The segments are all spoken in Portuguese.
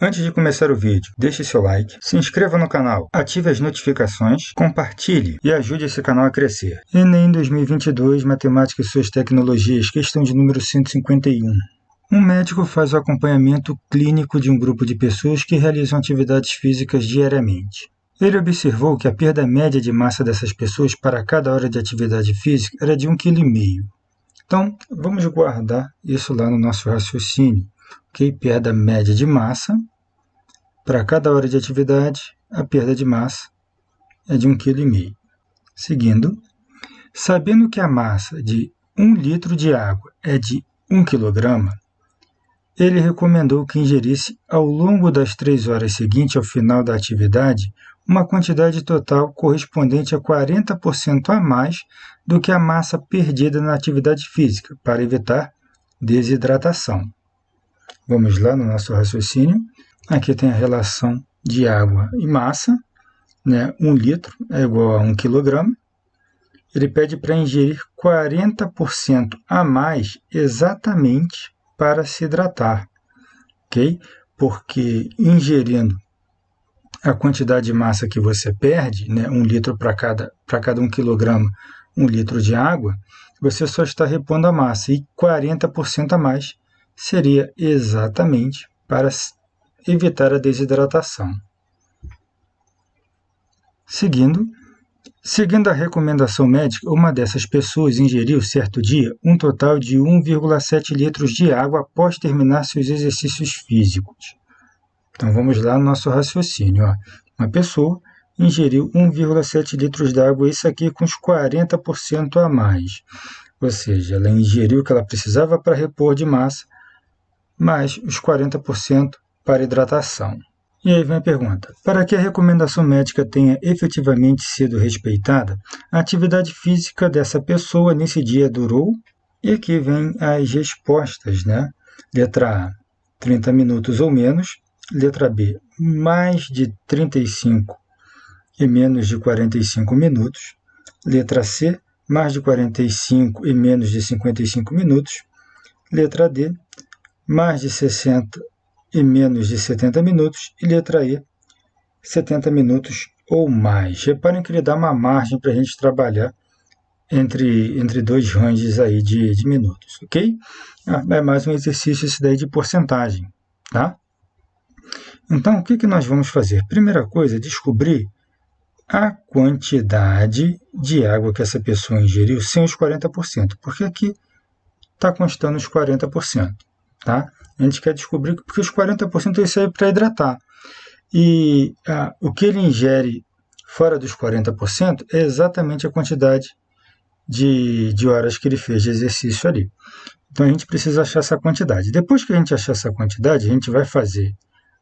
Antes de começar o vídeo, deixe seu like, se inscreva no canal, ative as notificações, compartilhe e ajude esse canal a crescer. Enem 2022, Matemática e suas tecnologias, questão de número 151. Um médico faz o acompanhamento clínico de um grupo de pessoas que realizam atividades físicas diariamente. Ele observou que a perda média de massa dessas pessoas para cada hora de atividade física era de 1,5 kg. Então, vamos guardar isso lá no nosso raciocínio. Okay? Perda média de massa, para cada hora de atividade, a perda de massa é de 1,5 kg. Seguindo, sabendo que a massa de 1 litro de água é de 1 kg, ele recomendou que ingerisse ao longo das 3 horas seguintes ao final da atividade uma quantidade total correspondente a 40% a mais do que a massa perdida na atividade física, para evitar desidratação. Vamos lá no nosso raciocínio. Aqui tem a relação de água e massa, né? 1 litro é igual a 1 kg. Ele pede para ingerir 40% a mais exatamente para se hidratar, ok? Porque ingerindo a quantidade de massa que você perde, né? 1 litro para cada 1 kg, 1 litro de água, você só está repondo a massa, e 40% a mais seria exatamente para evitar a desidratação. Seguindo a recomendação médica, uma dessas pessoas ingeriu, certo dia, um total de 1,7 litros de água após terminar seus exercícios físicos. Então, vamos lá no nosso raciocínio. Uma pessoa ingeriu 1,7 litros de água, isso aqui com os 40% a mais. Ou seja, ela ingeriu o que ela precisava para repor de massa, mais os 40% para hidratação. E aí vem a pergunta: para que a recomendação médica tenha efetivamente sido respeitada, a atividade física dessa pessoa nesse dia durou? E aqui vem as respostas, né? Letra A, 30 minutos ou menos. Letra B, mais de 35 e menos de 45 minutos. Letra C, mais de 45 e menos de 55 minutos. Letra D, mais de 60 e menos de 70 minutos. E letra E, 70 minutos ou mais. Reparem que ele dá uma margem para a gente trabalhar entre dois ranges aí de minutos, ok? É mais um exercício esse daí de porcentagem, tá? Então, o que nós vamos fazer? Primeira coisa, descobrir a quantidade de água que essa pessoa ingeriu sem os 40%, porque aqui está constando os 40%, tá? A gente quer descobrir porque os 40% isso aí para hidratar. E o que ele ingere fora dos 40% é exatamente a quantidade de horas que ele fez de exercício ali. Então, a gente precisa achar essa quantidade. Depois que a gente achar essa quantidade, a gente vai fazer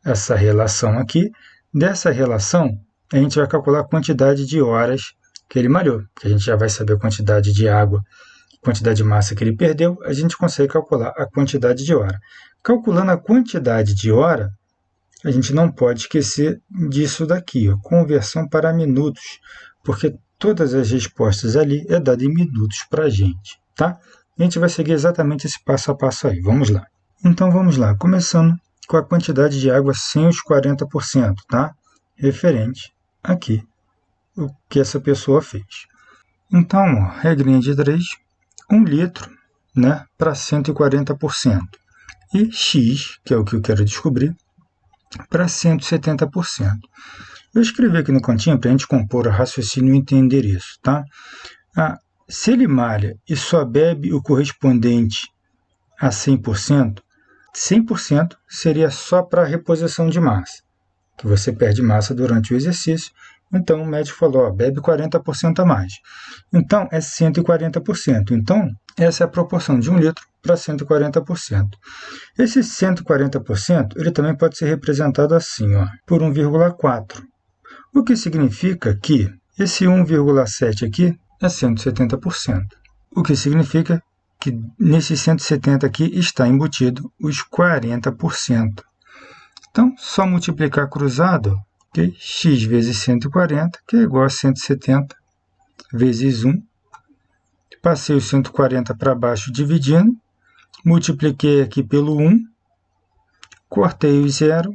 essa relação aqui. Dessa relação, a gente vai calcular a quantidade de horas que ele malhou, que a gente já vai saber a quantidade de água, quantidade de massa que ele perdeu, a gente consegue calcular a quantidade de hora. Calculando a quantidade de hora, a gente não pode esquecer disso daqui, conversão para minutos, porque todas as respostas ali é dada em minutos para a gente, tá? A gente vai seguir exatamente esse passo a passo aí, vamos lá. Então vamos lá, começando com a quantidade de água sem os 40%, tá? Referente aqui, o que essa pessoa fez. Então, regrinha de 3, 1 litro, né, para 140%. E X, que é o que eu quero descobrir, para 170%. Eu escrevi aqui no cantinho para a gente compor o raciocínio e entender isso, tá? Se ele malha e só bebe o correspondente a 100%, 100% seria só para a reposição de massa, que você perde massa durante o exercício. Então, o médico falou, bebe 40% a mais. Então, é 140%. Então, essa é a proporção de 1 litro para 140%. Esse 140%, ele também pode ser representado assim, por 1,4. O que significa que esse 1,7 aqui é 170%. O que significa que nesse 170 aqui está embutido os 40%. Então, só multiplicar cruzado, okay? X vezes 140, que é igual a 170 vezes 1. Passei os 140 para baixo dividindo, multipliquei aqui pelo 1, cortei o 0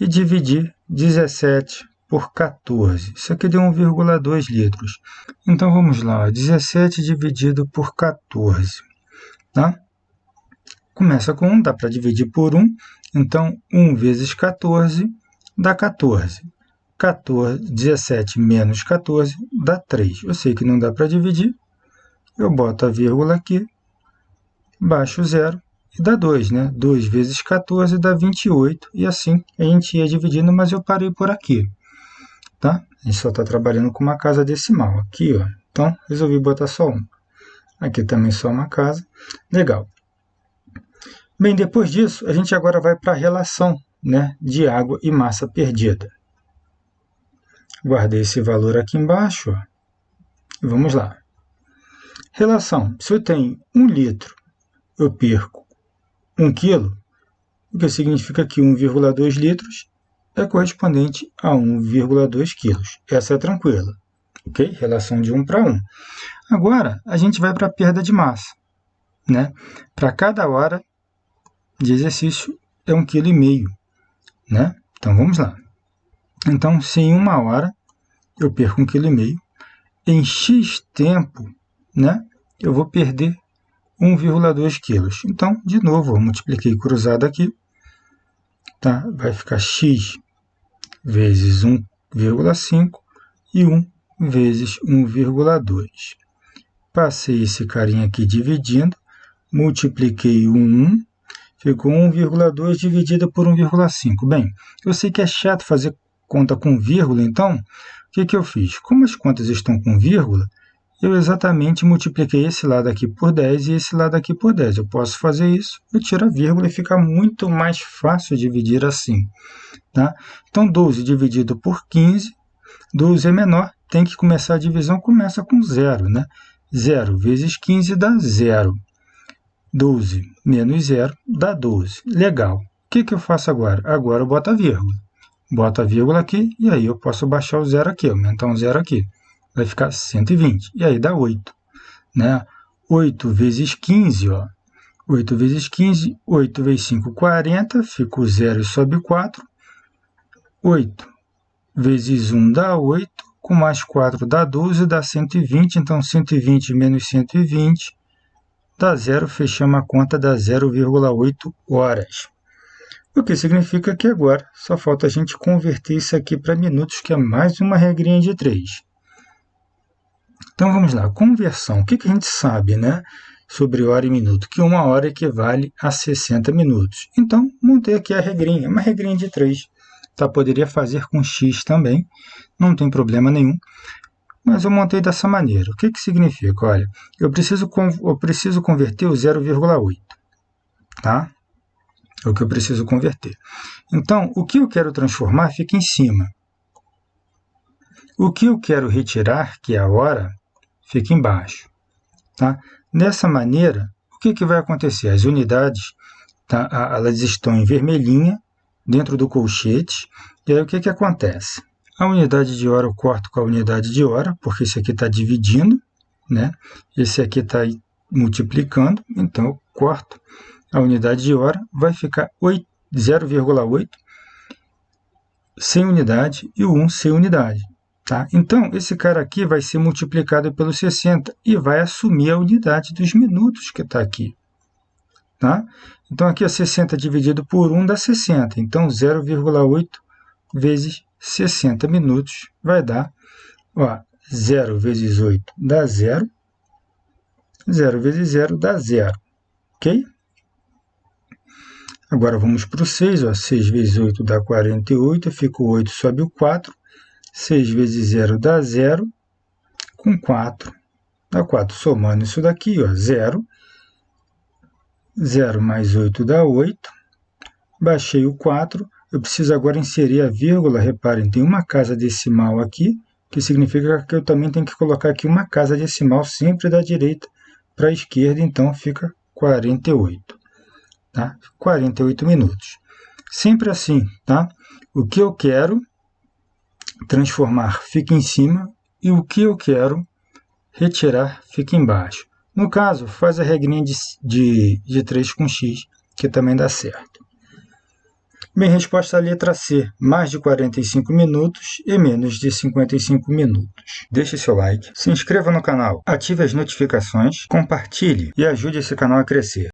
e dividir 17 por 14. Isso aqui deu 1,2 litros. Então, vamos lá, 17 dividido por 14. Tá? Começa com 1, dá para dividir por 1. Então, 1 vezes 14 dá 14. 17 menos 14 dá 3. Eu sei que não dá para dividir. Eu boto a vírgula aqui, baixo o zero e dá 2, né? 2 vezes 14 dá 28. E assim a gente ia dividindo, mas eu parei por aqui. Tá? A gente só está trabalhando com uma casa decimal. Aqui, ó. Então, resolvi botar só 1. Aqui também só uma casa. Legal. Bem, depois disso, a gente agora vai para a relação, né, de água e massa perdida. Guardei esse valor aqui embaixo. Ó. Vamos lá. Relação. Se eu tenho 1 litro, eu perco 1 quilo, o que significa que 1,2 litros é correspondente a 1,2 quilos. Essa é tranquila. Ok? Relação de 1 para 1. Agora, a gente vai para a perda de massa. Né? Para cada hora de exercício é 1,5 kg. Né? Então, vamos lá. Então, se em 1 hora eu perco 1,5 kg, em X tempo, né, eu vou perder 1,2 kg. Então, de novo, eu multipliquei cruzado aqui. Tá? Vai ficar X vezes 1,5 e 1 vezes 1,2. Passei esse carinha aqui dividindo, multipliquei o 1, ficou 1,2 dividido por 1,5. Bem, eu sei que é chato fazer conta com vírgula, então, o que eu fiz? Como as contas estão com vírgula, eu exatamente multipliquei esse lado aqui por 10 e esse lado aqui por 10. Eu posso fazer isso, eu tiro a vírgula e fica muito mais fácil dividir assim. Tá? Então, 12 dividido por 15, 12 é menor, tem que começar a divisão, começa com 0. Né? 0 vezes 15 dá 0. 12 menos 0 dá 12. Legal. O que eu faço agora? Agora eu boto a vírgula. Boto a vírgula aqui e aí eu posso baixar o 0 aqui, aumentar um 0 aqui. Vai ficar 120. E aí dá 8. Né? 8 vezes 15, ó. 8 vezes 15, 8 vezes 5, 40. Fica o 0 e sobe 4. 8 vezes 1 dá 8. Com mais 4 dá 12, dá 120. Então, 120 menos 120 dá 0. Fechamos a conta, dá 0,8 horas. O que significa que agora só falta a gente converter isso aqui para minutos, que é mais uma regrinha de 3. Então, vamos lá. Conversão. O que a gente sabe, né, sobre hora e minuto? Que 1 hora equivale a 60 minutos. Então, montei aqui a regrinha, uma regrinha de 3. Tá? Poderia fazer com x também, não tem problema nenhum. Mas eu montei dessa maneira. O que significa? Olha, eu preciso converter o 0,8. Tá? É o que eu preciso converter. Então, o que eu quero transformar fica em cima. O que eu quero retirar, que é a hora, fica embaixo. Tá? Dessa maneira, o que vai acontecer? As unidades, tá, elas estão em vermelhinha, dentro do colchete. E aí o que acontece? A unidade de hora eu corto com a unidade de hora, porque esse aqui está dividindo, né? Esse aqui está multiplicando, então eu corto a unidade de hora, vai ficar 0,8 sem unidade e o 1 sem unidade. Tá? Então, esse cara aqui vai ser multiplicado pelo 60 e vai assumir a unidade dos minutos que está aqui. Tá? Então, aqui é 60 dividido por 1 dá 60. Então, 0,8 vezes 60 minutos vai dar, ó, 0 vezes 8 dá 0. 0 vezes 0 dá 0. Ok? Agora vamos para o 6. Ó. 6 vezes 8 dá 48. Fica o 8, sobe o 4. 6 vezes 0 dá 0. Com 4 dá 4. Somando isso daqui, ó, 0. 0 mais 8 dá 8. Baixei o 4. Eu preciso agora inserir a vírgula. Reparem, tem uma casa decimal aqui, que significa que eu também tenho que colocar aqui uma casa decimal sempre da direita para a esquerda. Então, fica 48. Tá? 48 minutos. Sempre assim, tá? O que eu quero transformar fica em cima e o que eu quero retirar fica embaixo. No caso, faz a regrinha de 3 com x, que também dá certo. Bem, resposta à letra C, mais de 45 minutos e menos de 55 minutos. Deixe seu like, se inscreva no canal, ative as notificações, compartilhe e ajude esse canal a crescer.